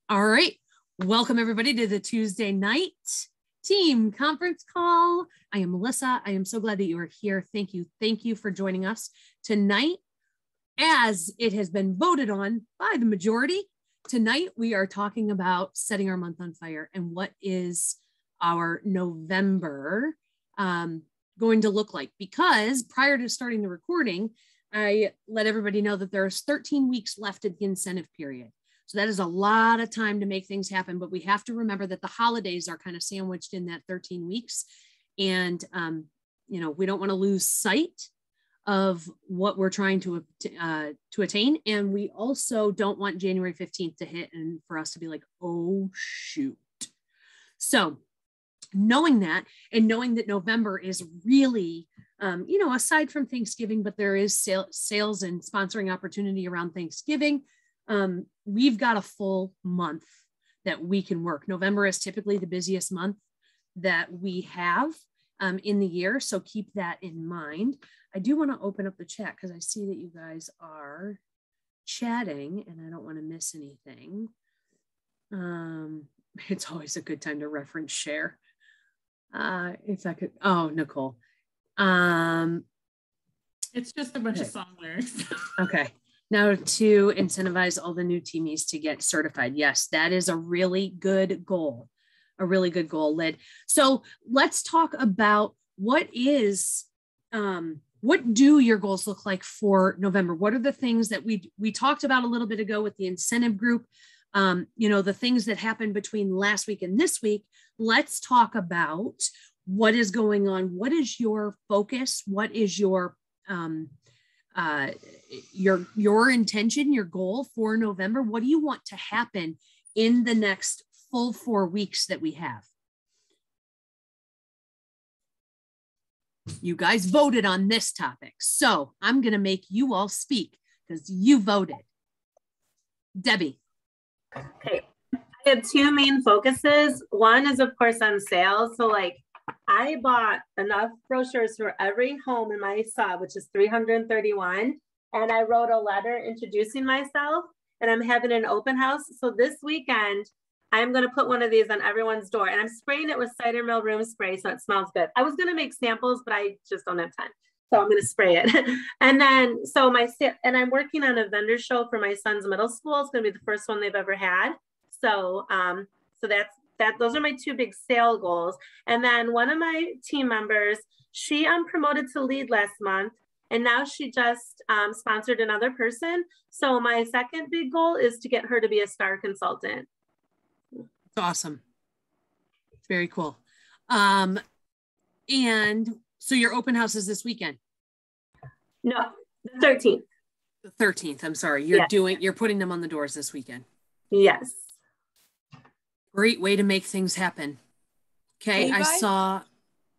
All right. Welcome everybody to the Tuesday night team conference call. I am Melissa. I am so glad that you are here. Thank you. Thank you for joining us tonight. As it has been voted on by the majority, tonight we are talking about setting our month on fire and what is our November going to look like. Because prior to starting the recording, I let everybody know that there's 13 weeks left in the incentive period. So that is a lot of time to make things happen, but we have to remember that the holidays are kind of sandwiched in that 13 weeks. And, we don't want to lose sight of what we're trying to attain. And we also don't want January 15th to hit and for us to be like, oh, shoot. So knowing that and knowing that November is really, aside from Thanksgiving, but there is sales and sponsoring opportunity around Thanksgiving. We've got a full month that we can work. November is typically the busiest month that we have in the year. So keep that in mind. I do want to open up the chat because I see that you guys are chatting and I don't want to miss anything. It's always a good time to reference share. If I could, Nicole. It's just a bunch of song lyrics. Okay. Now to incentivize all the new teamies to get certified. Yes, that is a really good goal. A really good goal, Lyd. So let's talk about what do your goals look like for November? What are the things that we talked about a little bit ago with the incentive group? The things that happened between last week and this week. Let's talk about what is going on. What is your focus? What is your intention, your goal for November? What do you want to happen in the next full 4 weeks that we have? You guys voted on this topic, so I'm going to make you all speak because you voted. Debbie. Okay, I have two main focuses. One is, of course, on sales. So I bought enough brochures for every home in my sub, which is 331. And I wrote a letter introducing myself, and I'm having an open house. So this weekend, I'm going to put one of these on everyone's door, and I'm spraying it with cider mill room spray so it smells good. I was going to make samples, but I just don't have time. So I'm going to spray it. And then, and I'm working on a vendor show for my son's middle school. It's going to be the first one they've ever had. So, those are my two big sale goals. And then one of my team members, she promoted to lead last month. And now she just sponsored another person. So my second big goal is to get her to be a star consultant. That's awesome. Very cool. And so your open house is this weekend? No, the 13th. The 13th. I'm sorry. You're putting them on the doors this weekend. Yes. Great way to make things happen. Okay. I saw,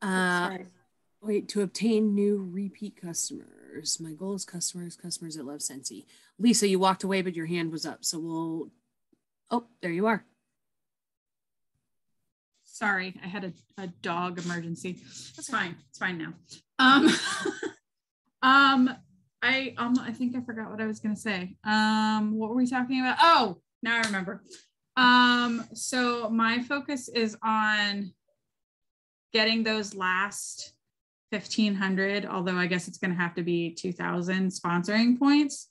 to obtain new repeat customers. My goal is customers that love Scentsy. Lisa, you walked away, but your hand was up. So there you are. Sorry, I had a dog emergency. It's fine. It's fine now. I think I forgot what I was going to say. What were we talking about? Oh, now I remember. So my focus is on getting those last 1,500, although I guess it's going to have to be 2,000 sponsoring points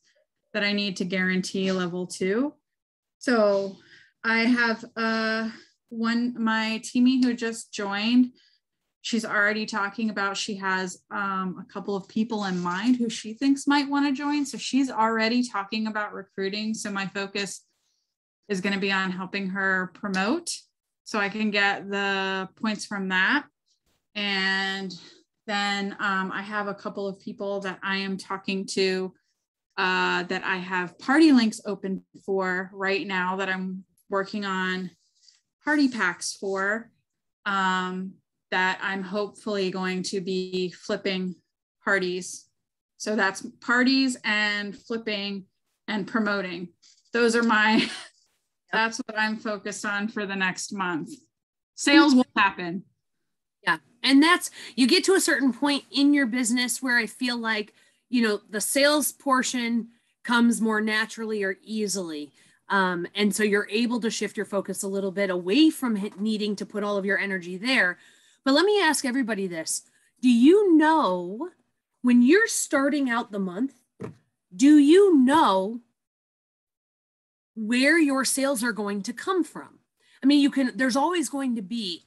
that I need to guarantee level 2. So I have my teamie who just joined. She's already talking about, she has a couple of people in mind who she thinks might want to join. So she's already talking about recruiting. So my focus is going to be on helping her promote so I can get the points from that. And then I have a couple of people that I am talking to that I have party links open for right now that I'm working on party packs for, that I'm hopefully going to be flipping parties. So that's parties and flipping and promoting. Those are that's what I'm focused on for the next month. Sales will happen. Yeah. And you get to a certain point in your business where I feel like, the sales portion comes more naturally or easily. And so you're able to shift your focus a little bit away from needing to put all of your energy there. But let me ask everybody this. Do you know when you're starting out the month, do you know where your sales are going to come from? I mean, there's always going to be,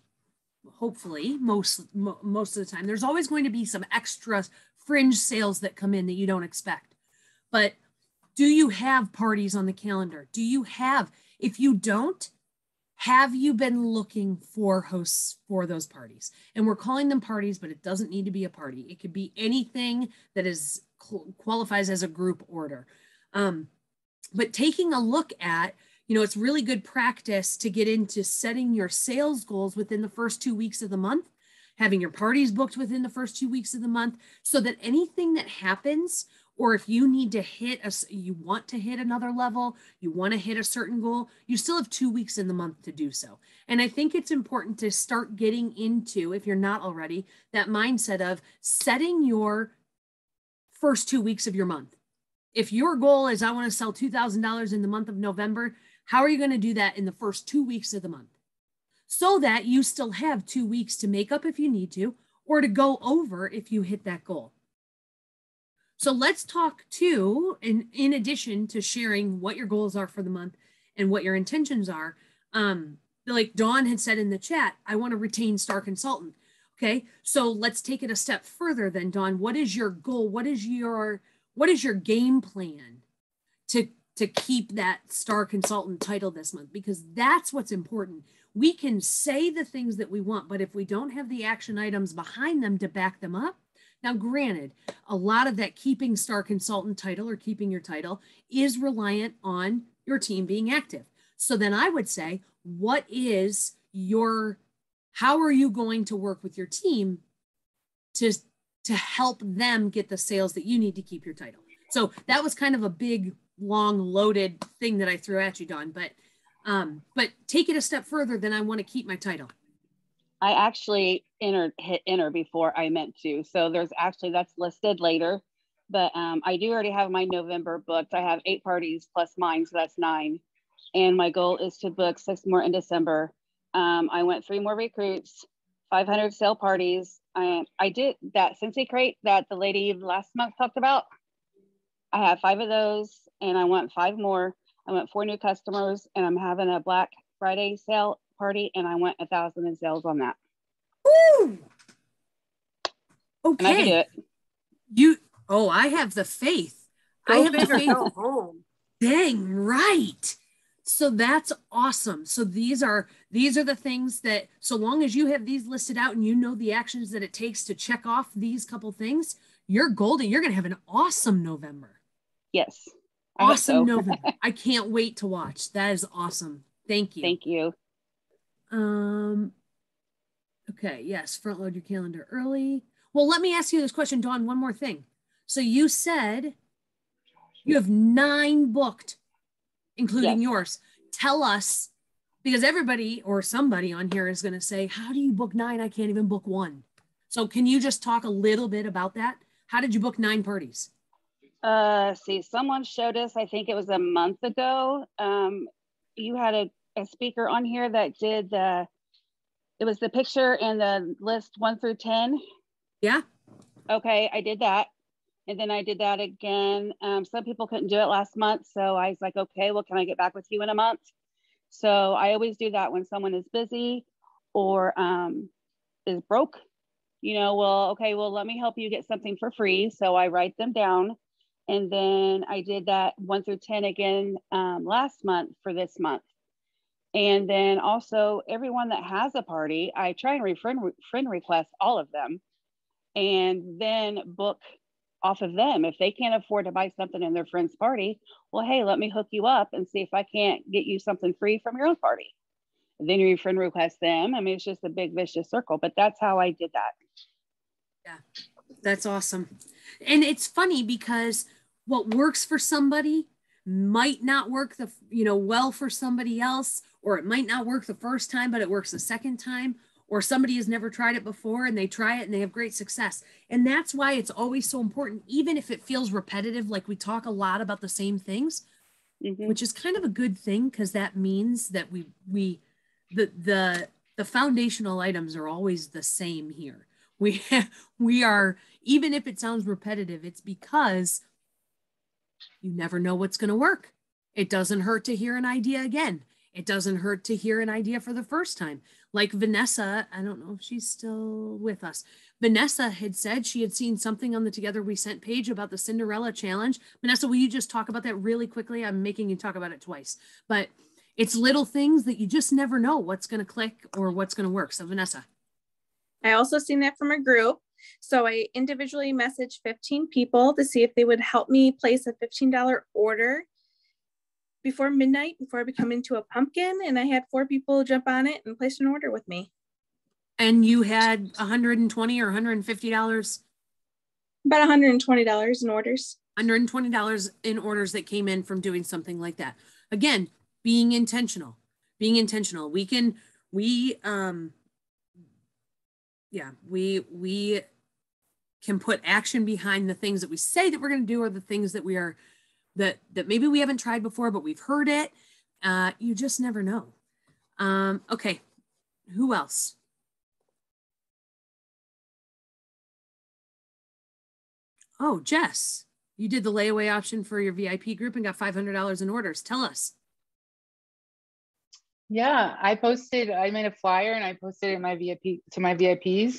hopefully, most of the time, there's always going to be some extra fringe sales that come in that you don't expect. But do you have parties on the calendar? If you don't, have you been looking for hosts for those parties? And we're calling them parties, but it doesn't need to be a party. It could be anything that qualifies as a group order. But taking a look at, it's really good practice to get into setting your sales goals within the first 2 weeks of the month, having your parties booked within the first 2 weeks of the month, so that anything that happens, or if you need to you want to hit another level, you want to hit a certain goal, you still have 2 weeks in the month to do so. And I think it's important to start getting into, if you're not already, that mindset of setting your first 2 weeks of your month. If your goal is, I want to sell $2,000 in the month of November, how are you going to do that in the first 2 weeks of the month? So that you still have 2 weeks to make up if you need to, or to go over if you hit that goal. So let's talk too, in addition to sharing what your goals are for the month and what your intentions are. Like Dawn had said in the chat, I want to retain Star Consultant. Okay, so let's take it a step further then, Dawn. What is your goal? What is your game plan to keep that Star Consultant title this month? Because that's what's important. We can say the things that we want, but if we don't have the action items behind them to back them up. Now, granted, a lot of that keeping Star Consultant title or keeping your title is reliant on your team being active. So then I would say, how are you going to work with your team to help them get the sales that you need to keep your title? So that was kind of a big, long, loaded thing that I threw at you, Dawn. But take it a step further than I want to keep my title. I actually hit enter before I meant to. So that's listed later. But I do already have my November booked. I have 8 parties plus mine, so that's 9. And my goal is to book 6 more in December. I went 3 more recruits, 500 sale parties. I did that Scentsy crate that the lady last month talked about. I have 5 of those, and I want 5 more. I want 4 new customers, and I'm having a Black Friday sale party, and I want 1,000 in sales on that. Woo! Okay. And I can do it. I have the faith. I have the faith. Dang right. So that's awesome. So these are the things that, so long as you have these listed out and you know the actions that it takes to check off these couple things, you're golden. You're going to have an awesome November. Yes. Awesome November. I can't wait to watch. That is awesome. Thank you. Thank you. Okay. Yes. Front load your calendar early. Well, let me ask you this question, Dawn, one more thing. So you said you have 9 booked, including yours. Tell us, because everybody or somebody on here is going to say, how do you book 9? I can't even book 1. So can you just talk a little bit about that? How did you book 9 parties? Someone showed us, I think it was a month ago. You had a speaker on here that did it was the picture and the list 1 through 10. Yeah. Okay, I did that. And then I did that again. Some people couldn't do it last month. So I was like, okay, well, can I get back with you in a month? So I always do that when someone is busy or is broke. Let me help you get something for free. So I write them down. And then I did that 1 through 10 again last month for this month. And then also everyone that has a party, I try and friend request all of them and then book off of them. If they can't afford to buy something in their friend's party, well, hey, let me hook you up and see if I can't get you something free from your own party. And then you friend request them. I mean, it's just a big vicious circle, but that's how I did that. Yeah, that's awesome. And it's funny because what works for somebody might not work well for somebody else, or it might not work the first time, but it works the second time, or somebody has never tried it before and they try it and they have great success. And that's why it's always so important, even if it feels repetitive, like we talk a lot about the same things, which is kind of a good thing because that means that the foundational items are always the same here. We are, even if it sounds repetitive, it's because you never know what's going to work. It doesn't hurt to hear an idea again. It doesn't hurt to hear an idea for the first time. Like Vanessa, I don't know if she's still with us. Vanessa had said she had seen something on the Together We Scent page about the Cinderella challenge. Vanessa, will you just talk about that really quickly? I'm making you talk about it twice, but it's little things that you just never know what's going to click or what's going to work. So Vanessa. I also seen that from a group. So I individually messaged 15 people to see if they would help me place a $15 order before midnight, before I become into a pumpkin. And I had 4 people jump on it and place an order with me. And you had $120 or $150? About $120 in orders. $120 in orders that came in from doing something like that. Again, being intentional. We can put action behind the things that we say that we're going to do, or the things that we are, that maybe we haven't tried before, but we've heard it. You just never know. Okay. Who else? Oh, Jess, you did the layaway option for your VIP group and got $500 in orders. Tell us. Yeah, I made a flyer and I posted it in my VIP to my VIPs.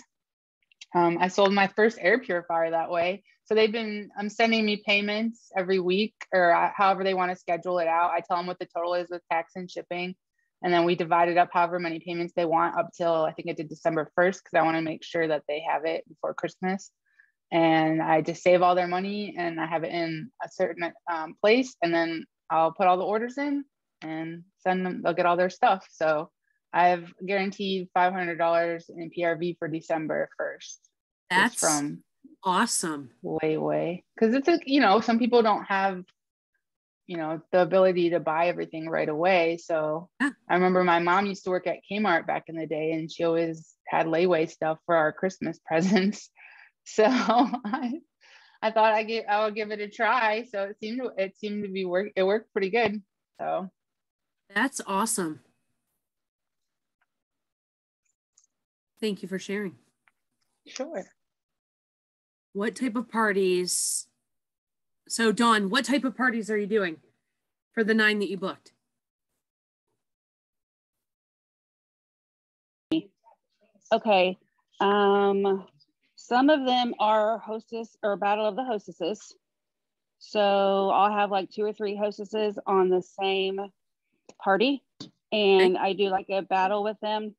I sold my first air purifier that way. So I'm sending me payments every week, or however they want to schedule it out. I tell them what the total is with tax and shipping. And then we divide it up however many payments they want up till, I think I did December 1st, because I want to make sure that they have it before Christmas. And I just save all their money and I have it in a certain place. And then I'll put all the orders in and send them, they'll get all their stuff. So I've guaranteed $500 in PRV for December 1st. That's from awesome. Way. Because it's some people don't have, the ability to buy everything right away. So yeah. I remember my mom used to work at Kmart back in the day, and she always had layaway stuff for our Christmas presents. So I thought I would give it a try. So it seemed to be it worked pretty good. So that's awesome. Thank you for sharing. Sure. What type of parties? So Dawn, what type of parties are you doing for the 9 that you booked? Okay. Some of them are hostess or battle of the hostesses. So I'll have like 2 or 3 hostesses on the same party, and I do like a battle with them.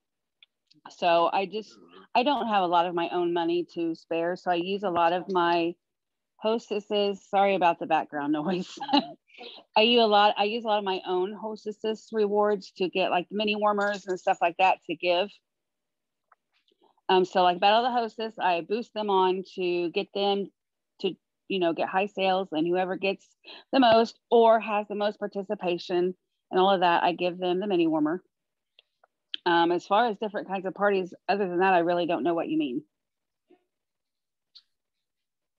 So I don't have a lot of my own money to spare. So I use a lot of my hostesses. Sorry about the background noise. I use a lot of my own hostesses rewards to get like mini warmers and stuff like that to give. So like Battle of the Hostess, I boost them on to get them to, get high sales, and whoever gets the most or has the most participation and all of that, I give them the mini warmer. As far as different kinds of parties, other than that, I really don't know what you mean.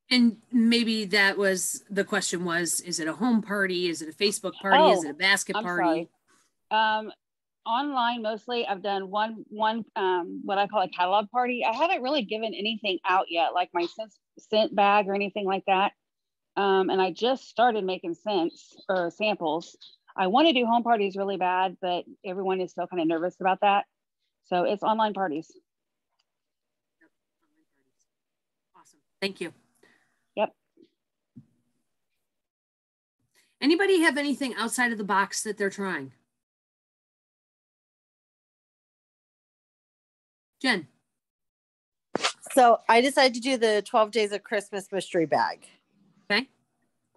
And maybe that was the question is it a home party? Is it a Facebook party? Is it a basket party? Sorry. Online mostly. I've done one what I call a catalog party. I haven't really given anything out yet, like my scent bag or anything like that. And I just started making scents or samples. I want to do home parties really bad, but everyone is still kind of nervous about that. So it's online parties. Awesome. Thank you. Yep. Anybody have anything outside of the box that they're trying? Jen. So I decided to do the 12 Days of Christmas mystery bag. Okay.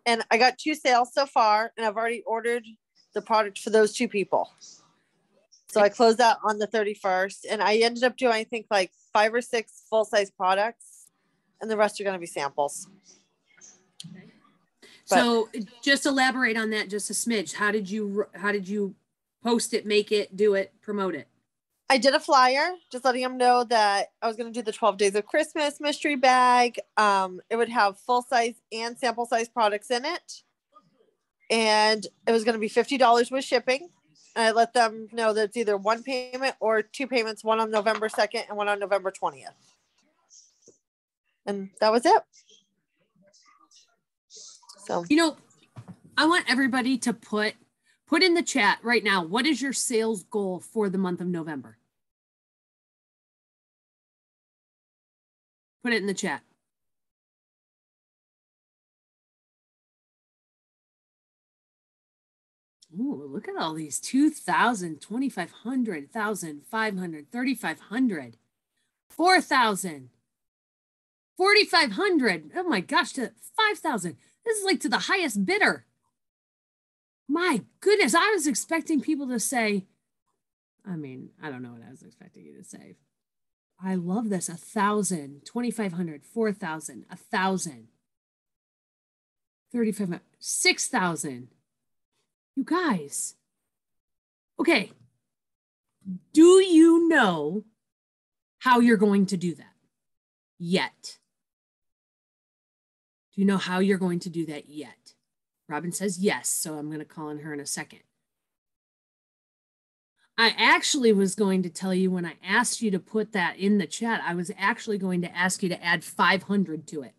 And I got 2 sales so far, and I've already ordered the product for those 2 people. So I closed that on the 31st, and I ended up doing, I think, like 5 or 6 full-size products, and the rest are going to be samples. Okay. So just elaborate on that just a smidge. How did you post it, make it, do it, promote it? I did a flyer, just letting them know that I was going to do the 12 Days of Christmas mystery bag. It would have full-size and sample-size products in it. and it was going to be $50 with shipping. And I let them know that it's either one payment or two payments, one on November 2nd and one on November 20th. And that was it. So, you know, I want everybody to put in the chat right now, what is your sales goal for the month of November? Put it in the chat. Ooh, look at all these 2,000, 2,500, 1,500, 3,500, 4,000, 4,500. Oh my gosh, to 5,000. This is like to the highest bidder. My goodness, I was expecting people to say, I mean, I don't know what I was expecting you to say. I love this. 1,000, 2,500, 4,000, 1,000, 3,500, 6,000. You guys. Okay. Do you know how you're going to do that yet? Do you know how you're going to do that yet? Robin says yes, so I'm going to call on her in a second. I actually was going to tell you when I asked you to put that in the chat, I was actually going to ask you to add 500 to it.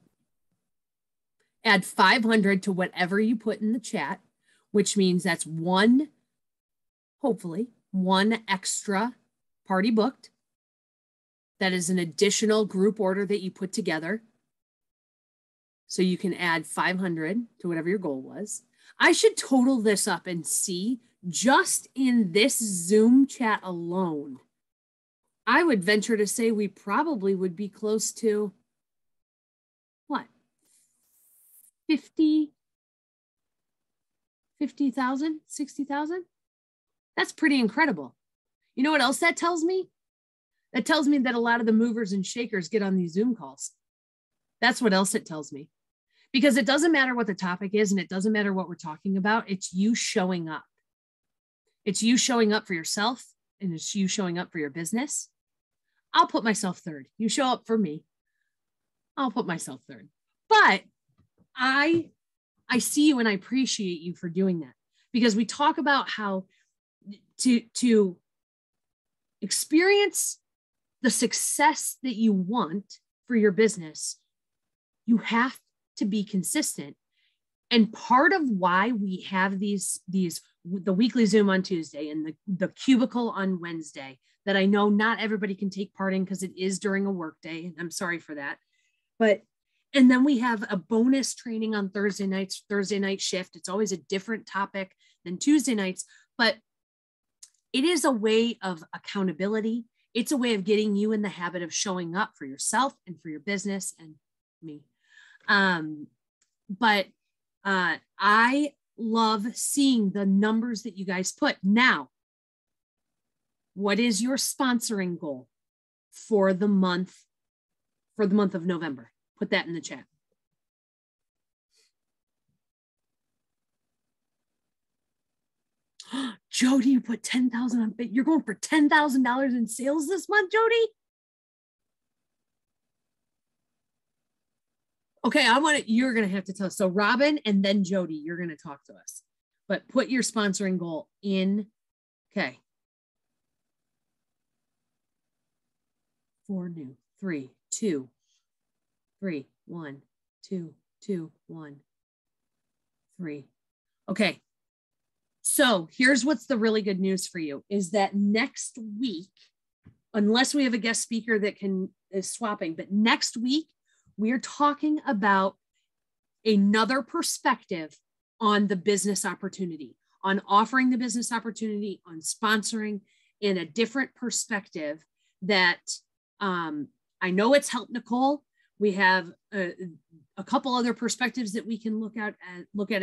Add 500 to whatever you put in the chat, which means that's one, hopefully, one extra party booked. That is an additional group order that you put together. So you can add 500 to whatever your goal was. I should total this up and see just in this Zoom chat alone. I would venture to say we probably would be close to what? 50,000, 60,000? That's pretty incredible. You know what else that tells me? That tells me that a lot of the movers and shakers get on these Zoom calls. That's what else it tells me. Because it doesn't matter what the topic is and it doesn't matter what we're talking about. It's you showing up. It's you showing up for yourself and it's you showing up for your business. I'll put myself third. You show up for me. I'll put myself third. But I see you and I appreciate you for doing that, because we talk about how to experience the success that you want for your business, you have to be consistent. And part of why we have the weekly Zoom on Tuesday and the cubicle on Wednesday that I know not everybody can take part in because it is during a work day, and I'm sorry for that. And then we have a bonus training on Thursday nights, Thursday night shift. It's always a different topic than Tuesday nights, but it is a way of accountability. It's a way of getting you in the habit of showing up for yourself and for your business and me. But I love seeing the numbers that you guys put. Now, what is your sponsoring goal for the month of November? Put that in the chat. Jody, you put 10,000 on, you're going for $10,000 in sales this month, Jody? Okay, you're going to have to tell us. So Robin and then Jody, you're going to talk to us, but put your sponsoring goal in. Okay. 4 new, 3, 2, 3, 1, 2, 2, 1, 3. Okay. So here's what's the really good news for you is that next week, unless we have a guest speaker that is swapping, but next week, we're talking about another perspective on the business opportunity, on offering the business opportunity, on sponsoring in a different perspective that I know it's helped Nicole. We have a couple other perspectives that we can look at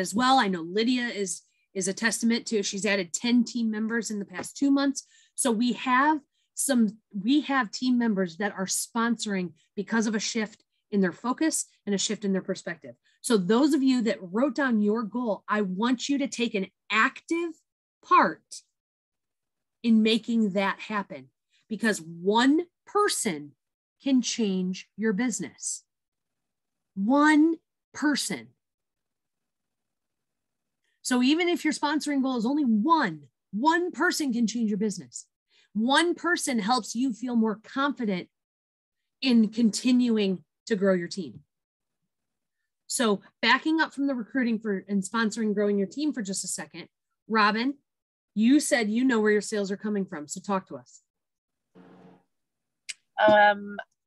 as well. I know Lydia is a testament to, she's added 10 team members in the past 2 months. So we have team members that are sponsoring because of a shift in their focus and a shift in their perspective. So those of you that wrote down your goal, I want you to take an active part in making that happen, because one person can change your business. One person. So even if your sponsoring goal is only one person can change your business. One person helps you feel more confident in continuing to grow your team. So backing up from the recruiting and sponsoring, growing your team for just a second, Robin, you said you know where your sales are coming from. So talk to us.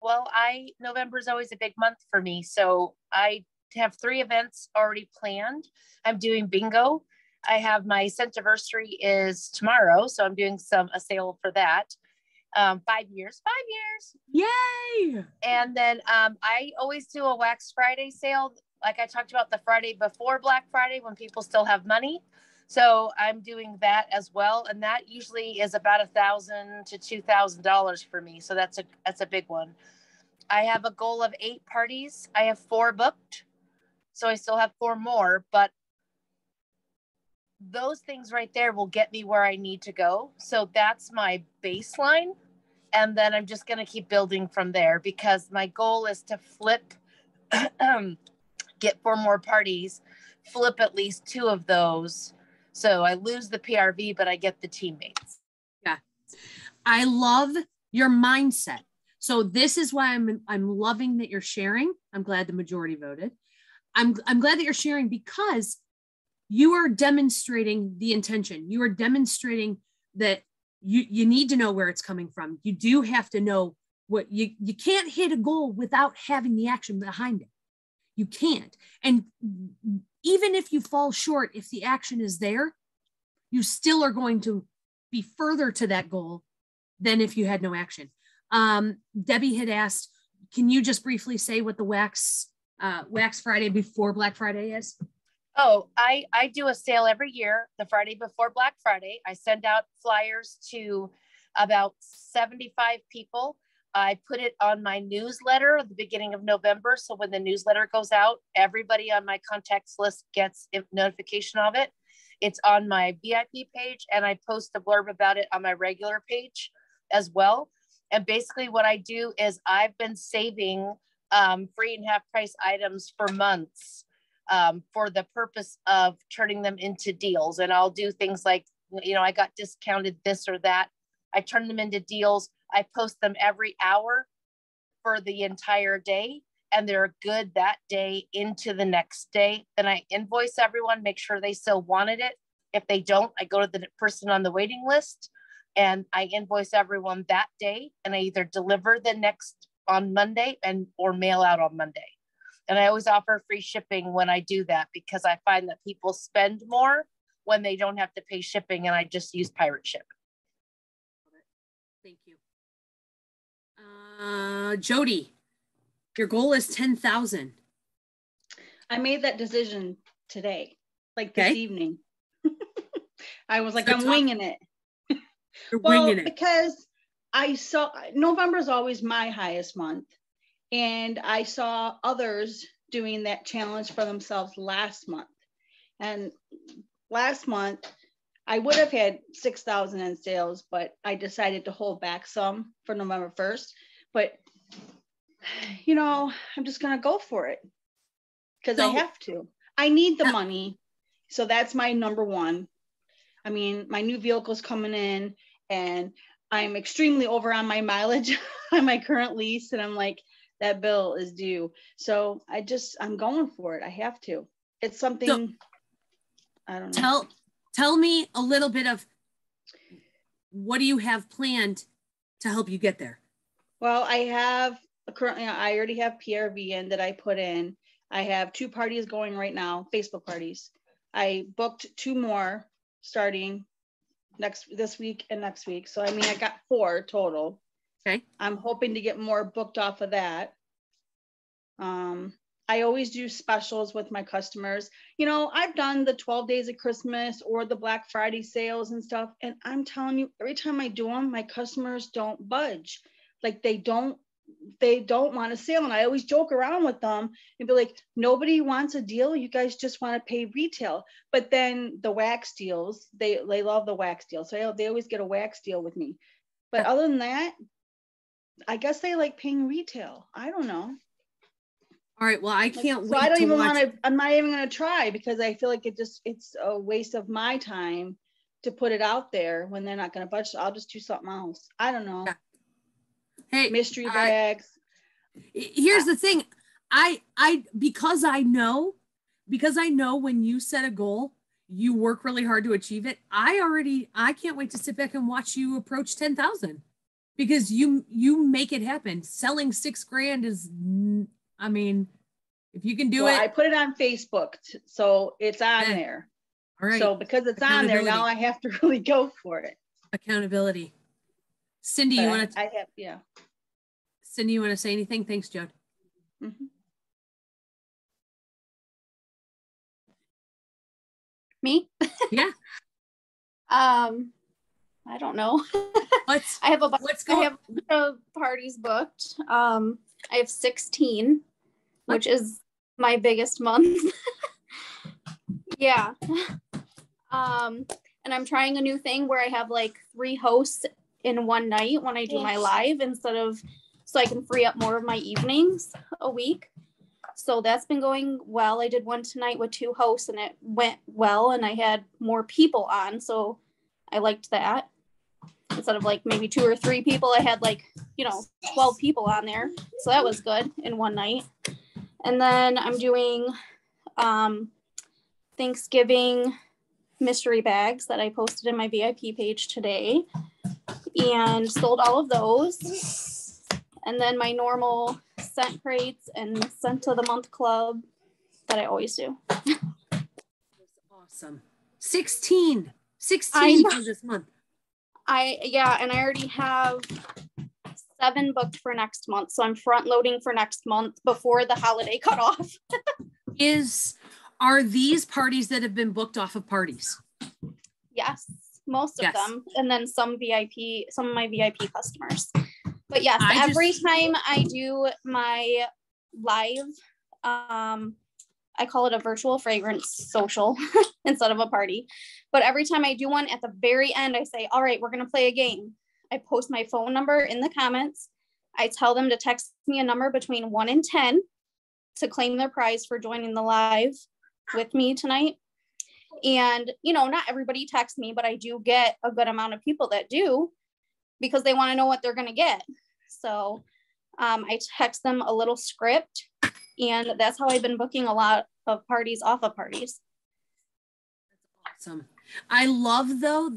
Well, November is always a big month for me. So I have 3 events already planned. I'm doing bingo. I have my Scentiversary is tomorrow. So I'm doing a sale for that. 5 years. Yay. And then I always do a Wax Friday sale. Like I talked about the Friday before Black Friday when people still have money. So I'm doing that as well. And that usually is about $1,000 to $2,000 for me. So that's a big one. I have a goal of 8 parties. I have 4 booked. So I still have 4 more, but those things right there will get me where I need to go. So that's my baseline. And then I'm just going to keep building from there because my goal is to flip, get 4 more parties, flip at least 2 of those. So I lose the PRV, but I get the teammates. Yeah. I love your mindset. So this is why I'm loving that you're sharing. I'm glad the majority voted. I'm glad that you're sharing because you are demonstrating the intention. You are demonstrating that you need to know where it's coming from. You do have to know what you can't hit a goal without having the action behind it. You can't. And even if you fall short, if the action is there, you still are going to be further to that goal than if you had no action. Debbie had asked, can you just briefly say what the Wax Friday before Black Friday is? Oh, I do a sale every year, the Friday before Black Friday. I send out flyers to about 75 people. I put it on my newsletter at the beginning of November. So when the newsletter goes out, everybody on my contacts list gets a notification of it. It's on my VIP page and I post a blurb about it on my regular page as well. And basically what I do is I've been saving free and half price items for months for the purpose of turning them into deals. And I'll do things like, I got discounted this or that. I turn them into deals. I post them every hour for the entire day and they're good that day into the next day. Then I invoice everyone, make sure they still wanted it. If they don't, I go to the person on the waiting list and I invoice everyone that day. And I either deliver the next on Monday or mail out on Monday. And I always offer free shipping when I do that because I find that people spend more when they don't have to pay shipping and I just use Pirate Ship. Thank you. Jody, your goal is 10,000. I made that decision today, like this evening. I was like, I'm winging it. You're winging it. Because I saw November is always my highest month. And I saw others doing that challenge for themselves last month. And last month, I would have had 6,000 in sales, but I decided to hold back some for November 1st. But, I'm just going to go for it because I have to. I need the money. So that's my number one. I mean, my new vehicle's coming in and I'm extremely over on my mileage on my current lease. And I'm like, that bill is due. So I'm going for it. I have to. It's something, I don't know. Tell me a little bit of what do you have planned to help you get there? Well, I already have PRV in that I put in. I have 2 parties going right now, Facebook parties. I booked 2 more starting this week and next week. So, I got 4 total. Okay. I'm hoping to get more booked off of that. I always do specials with my customers. I've done the 12 days of Christmas or the Black Friday sales and stuff. And I'm telling you, every time I do them, my customers don't budge. Like they don't want a sale. And I always joke around with them and be like, nobody wants a deal. You guys just want to pay retail. But then the wax deals, they love the wax deal. So they always get a wax deal with me. But other than that, I guess they like paying retail. I don't know. All right. Well, I can't wait. So I don't even watch. want to, I'm not even going to try because I feel like it's a waste of my time to put it out there when they're not going to budge. So I'll just do something else. I don't know. Yeah. Hey, Mystery bags. Here's the thing. Because I know when you set a goal, you work really hard to achieve it. I can't wait to sit back and watch you approach 10,000 because you make it happen. Selling $6,000 is, I mean, if you can do it. I put it on Facebook, so it's on there. All right. So because it's on there, now I have to really go for it. Accountability. Cindy, you want to? Yeah. Cindy, you want to say anything? Thanks, Jode. Mm-hmm. Me? Yeah. I don't know. I have a bunch of parties booked. I have 16, which is my biggest month. Yeah. And I'm trying a new thing where I have like 3 hosts in one night when I do my live so I can free up more of my evenings a week. So that's been going well. I did one tonight with 2 hosts and it went well and I had more people on. So I liked that. Instead of like maybe 2 or 3 people, I had 12 people on there. So that was good in one night. And then I'm doing Thanksgiving mystery bags that I posted in my VIP page today and sold all of those. And then my normal scent crates and scent of the month club that I always do. Awesome. 16 for this month. And I already have 7 booked for next month. So I'm front loading for next month before the holiday cutoff. Are these parties that have been booked off of parties? Yes, most of them. And then some of my VIP customers. But yes, every time I do my live, I call it a virtual fragrance social instead of a party. But every time I do one, at the very end, I say, all right, we're going to play a game. I post my phone number in the comments. I tell them to text me a number between 1 and 10 to claim their prize for joining the live with me tonight. And, not everybody texts me, but I do get a good amount of people that do because they want to know what they're going to get. So I text them a little script. And that's how I've been booking a lot of parties off of parties. That's awesome. I love though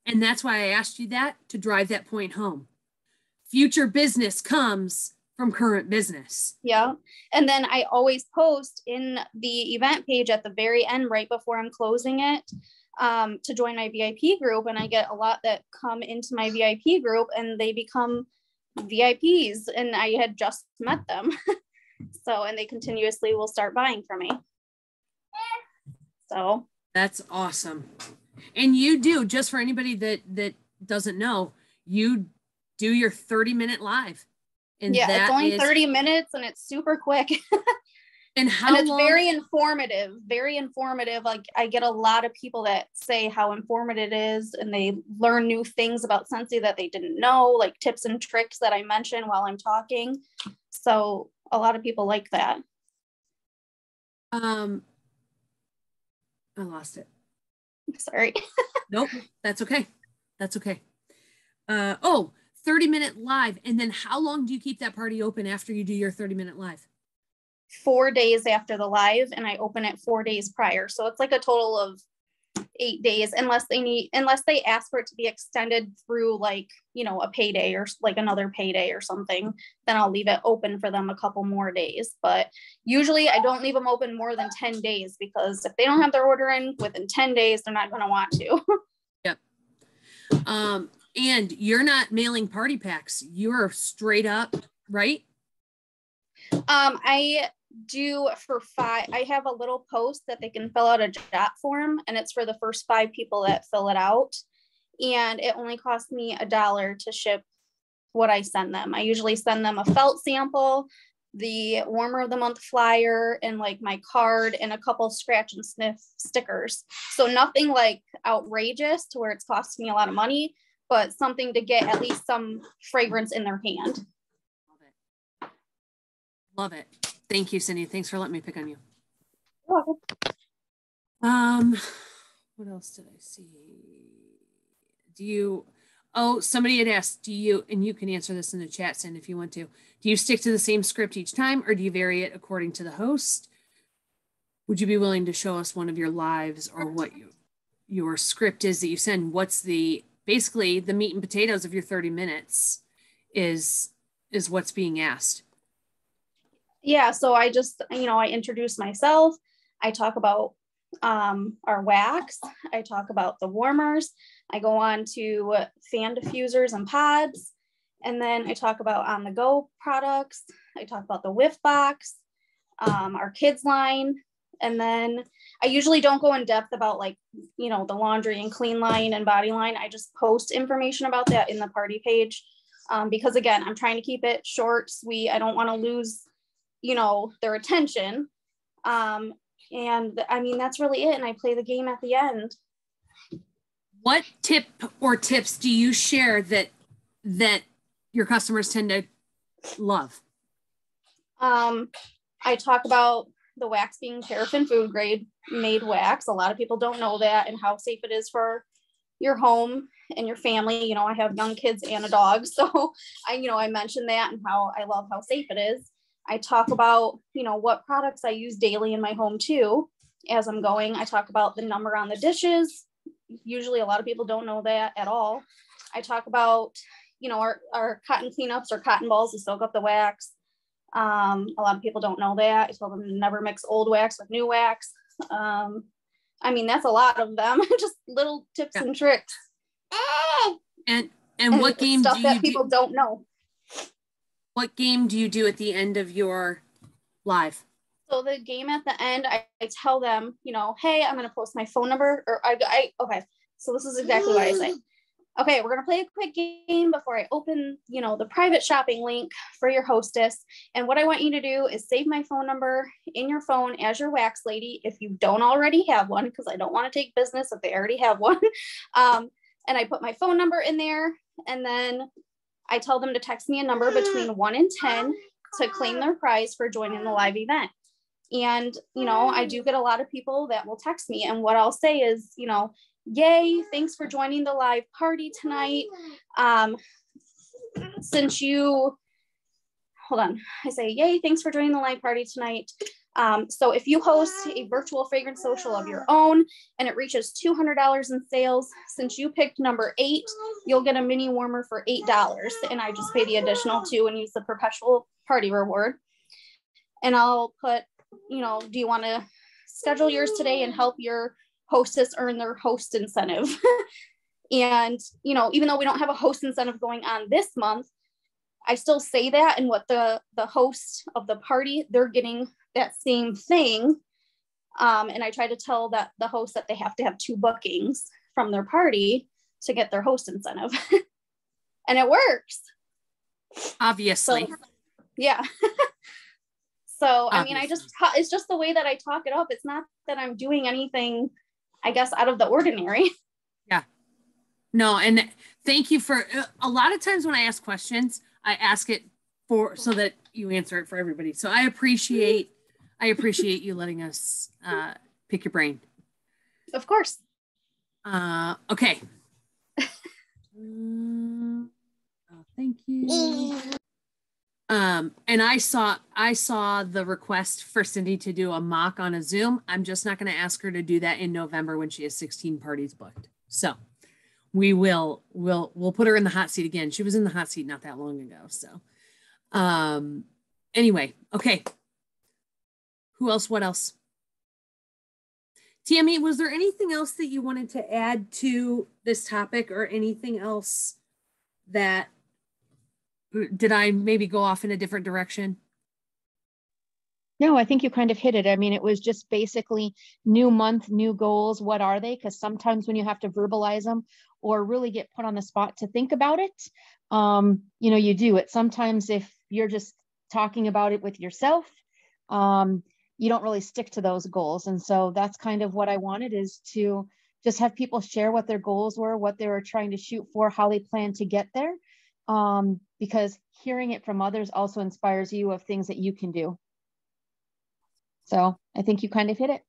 and that's why I asked you that, to drive that point home. Future business comes from current business. Yeah. And then I always post in the event page at the very end, right before I'm closing it, to join my VIP group. And I get a lot that come into my VIP group and they become VIPs and I had just met them. So, and they continuously will start buying from me. So that's awesome. And you do, just for anybody that doesn't know, you do your 30-minute live. And it's only 30 minutes and it's super quick. And it's very informative. Like I get a lot of people that say how informative it is and they learn new things about Scentsy that they didn't know, like tips and tricks that I mention while I'm talking. So a lot of people like that. I lost it. Sorry. Nope. That's okay. 30-minute live. And then how long do you keep that party open after you do your 30-minute live? 4 days after the live, and I open it 4 days prior. So it's like a total of 8 days, unless they ask for it to be extended through a payday or like another payday or something, then I'll leave it open for them a couple more days. But usually I don't leave them open more than 10 days because if they don't have their order in within 10 days, they're not going to want to. Yep. And you're not mailing party packs. You're straight up, right? I do for 5. I have a little post that they can fill out a jot form, and it's for the first 5 people that fill it out. And it only costs me $1 to ship what I send them. I usually send them a felt sample, the warmer of the month flyer, and like my card and a couple scratch and sniff stickers. So nothing like outrageous to where it's costing me a lot of money, but something to get at least some fragrance in their hand. Love it. Thank you, Cindy. Thanks for letting me pick on you. You're welcome. What else did I see? Somebody had asked, and you can answer this in the chat, Cindy, if you want to, do you stick to the same script each time or do you vary it according to the host? Would you be willing to show us one of your lives or what your script is that you send? What's basically the meat and potatoes of your 30 minutes is what's being asked. Yeah, so I just, I introduce myself. I talk about our wax. I talk about the warmers. I go on to fan diffusers and pods. And then I talk about on-the-go products. I talk about the whiff box, our kids line. And then I usually don't go in depth about the laundry and clean line and body line. I just post information about that in the party page. Because again, I'm trying to keep it short, sweet. I don't want to lose, their attention. And I mean, that's really it. And I play the game at the end. What tip or tips do you share that your customers tend to love? I talk about the wax being paraffin food grade made wax. A lot of people don't know that and how safe it is for your home and your family. I have young kids and a dog. So I mentioned that and how I love how safe it is. I talk about, what products I use daily in my home too, as I'm going. I talk about the number on the dishes. Usually a lot of people don't know that at all. I talk about, our cotton cleanups or cotton balls to soak up the wax. A lot of people don't know that. I tell them to never mix old wax with new wax. That's a lot of them, just little tips and tricks. And what game stuff that people don't know. What game do you do at the end of your live? So the game at the end, I tell them, hey, I'm going to post my phone number okay. So this is exactly what I say. Okay, we're going to play a quick game before I open, the private shopping link for your hostess. And what I want you to do is save my phone number in your phone as your wax lady if you don't already have one, because I don't want to take business if they already have one. And I put my phone number in there, and then I tell them to text me a number between 1 and 10 to claim their prize for joining the live event. And, I do get a lot of people that will text me, and what I'll say is, yay, thanks for joining the live party tonight. I say, yay, thanks for joining the live party tonight. So if you host a virtual fragrance social of your own and it reaches $200 in sales, since you picked number 8, you'll get a mini warmer for $8. And I just pay the additional 2 and use the perpetual party reward. And I'll put, do you want to schedule yours today and help your hostess earn their host incentive? And, even though we don't have a host incentive going on this month, I still say that, and what the host of the party, they're getting that same thing. And I try to tell the host that they have to have 2 bookings from their party to get their host incentive. And it works. Obviously. So, yeah. So, obviously. It's just the way that I talk it up. It's not that I'm doing anything, I guess, out of the ordinary. Yeah. No, and thank you for, a lot of times when I ask questions, I ask it so that you answer it for everybody. So I appreciate you letting us pick your brain. Of course. Okay. Thank you. And I saw the request for Cindy to do a mock on a Zoom. I'm just not going to ask her to do that in November when she has 16 parties booked. So we'll put her in the hot seat again. She was in the hot seat not that long ago. So anyway, okay. Who else? What else? Tammy, was there anything else that you wanted to add to this topic, or anything else that, did I maybe go off in a different direction? No, I think you kind of hit it. It was just basically new month, new goals. What are they? Because sometimes when you have to verbalize them or really get put on the spot to think about it, you do it. Sometimes if you're just talking about it with yourself, you don't really stick to those goals. And so that's kind of what I wanted, is to just have people share what their goals were, what they were trying to shoot for, how they plan to get there. Because hearing it from others also inspires you of things that you can do. So I think you kind of hit it.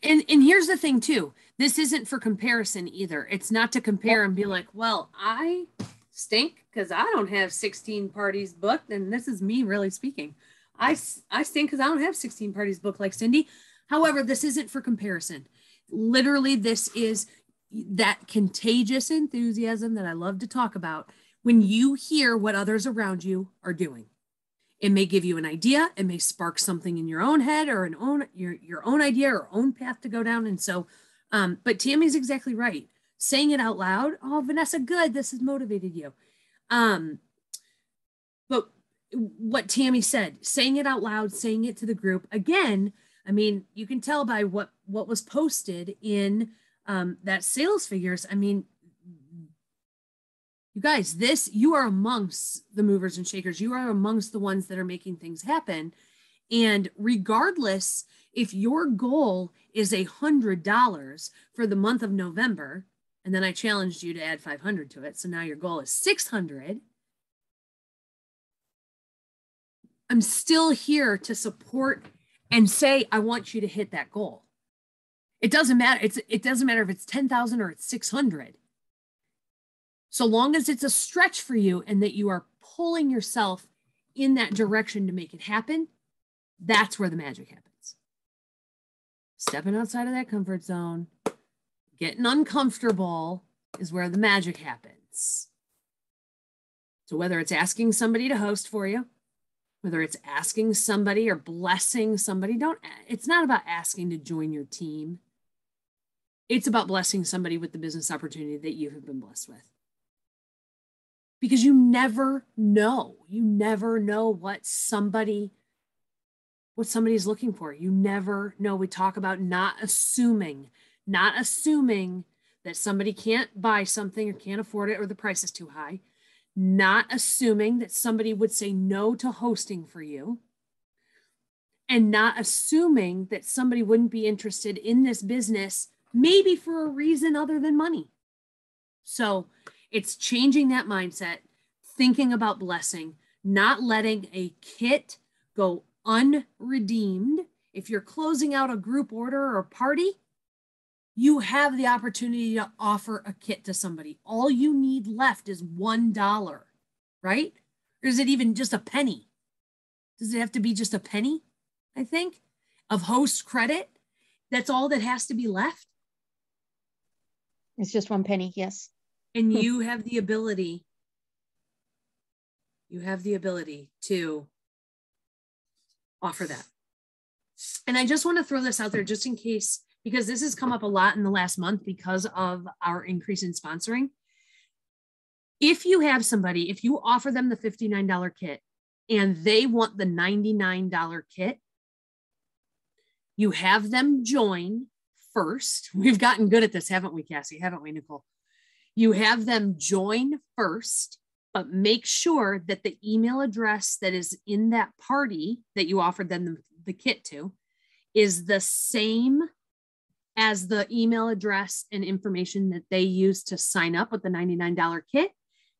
And here's the thing too. This isn't for comparison either. It's not to compare and be like, well, I stink because I don't have 16 parties booked. And this is me really speaking. I stink because I don't have 16 parties booked like Cindy. However, this isn't for comparison. Literally, this is that contagious enthusiasm that I love to talk about when you hear what others around you are doing. It may give you an idea. It may spark something in your own head or your own idea or own path to go down. And so, but Tammy's exactly right. Saying it out loud. Oh, Vanessa, good. This has motivated you. But what Tammy said, saying it out loud, saying it to the group again, I mean, you can tell by what was posted in that sales figures. I mean, you guys, you are amongst the movers and shakers. You are amongst the ones that are making things happen. And regardless, if your goal is $100 for the month of November, and then I challenged you to add 500 to it. So now your goal is 600. I'm still here to support and say, I want you to hit that goal. It doesn't matter. It doesn't matter if it's 10,000 or it's 600. So long as it's a stretch for you and that you are pulling yourself in that direction to make it happen, that's where the magic happens. Stepping outside of that comfort zone, getting uncomfortable is where the magic happens. So whether it's asking somebody to host for you, whether it's asking somebody or blessing somebody, it's not about asking to join your team. It's about blessing somebody with the business opportunity that you have been blessed with. Because you never know. You never know what somebody's looking for. You never know. We talk about not assuming that somebody can't buy something or can't afford it or the price is too high. Not assuming that somebody would say no to hosting for you. And not assuming that somebody wouldn't be interested in this business, maybe for a reason other than money. So it's changing that mindset, thinking about blessing, not letting a kit go unredeemed. If you're closing out a group order or a party, you have the opportunity to offer a kit to somebody. All you need left is $1, right? Or is it even just a penny? Does it have to be just a penny, I think, of host credit? That's all that has to be left? It's just 1 penny, yes. And you have the ability to offer that. And I just want to throw this out there just in case, because this has come up a lot in the last month because of our increase in sponsoring. If you have somebody, if you offer them the $59 kit and they want the $99 kit, you have them join first. We've gotten good at this, haven't we, Cassie? Haven't we, Nicole? You have them join first, but make sure that the email address that is in that party that you offered them the kit to is the same as the email address and information that they use to sign up with the $99 kit.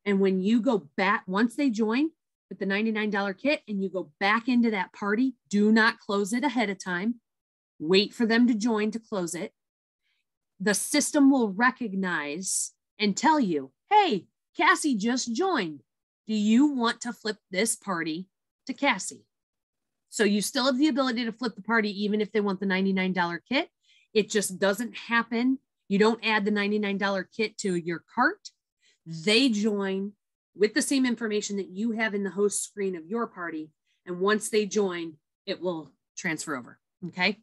And when you go back, once they join with the $99 kit and you go back into that party, do not close it ahead of time. Wait for them to join to close it. The system will recognize and tell you, hey, Cassie just joined. Do you want to flip this party to Cassie? So you still have the ability to flip the party even if they want the $99 kit. It just doesn't happen. You don't add the $99 kit to your cart. They join with the same information that you have in the host screen of your party. And once they join, it will transfer over. Okay.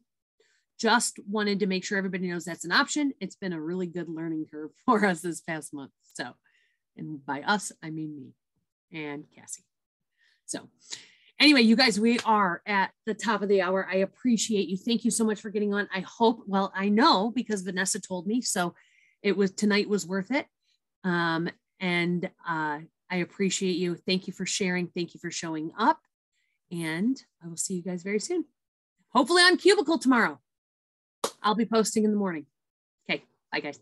Just wanted to make sure everybody knows that's an option. It's been a really good learning curve for us this past month. So, and by us, I mean me and Cassie. So anyway, you guys, we are at the top of the hour. I appreciate you. Thank you so much for getting on. I hope, well, I know because Vanessa told me, so tonight was worth it. And I appreciate you. Thank you for sharing. Thank you for showing up. And I will see you guys very soon. Hopefully on Cubicle tomorrow. I'll be posting in the morning. Okay. Bye, guys.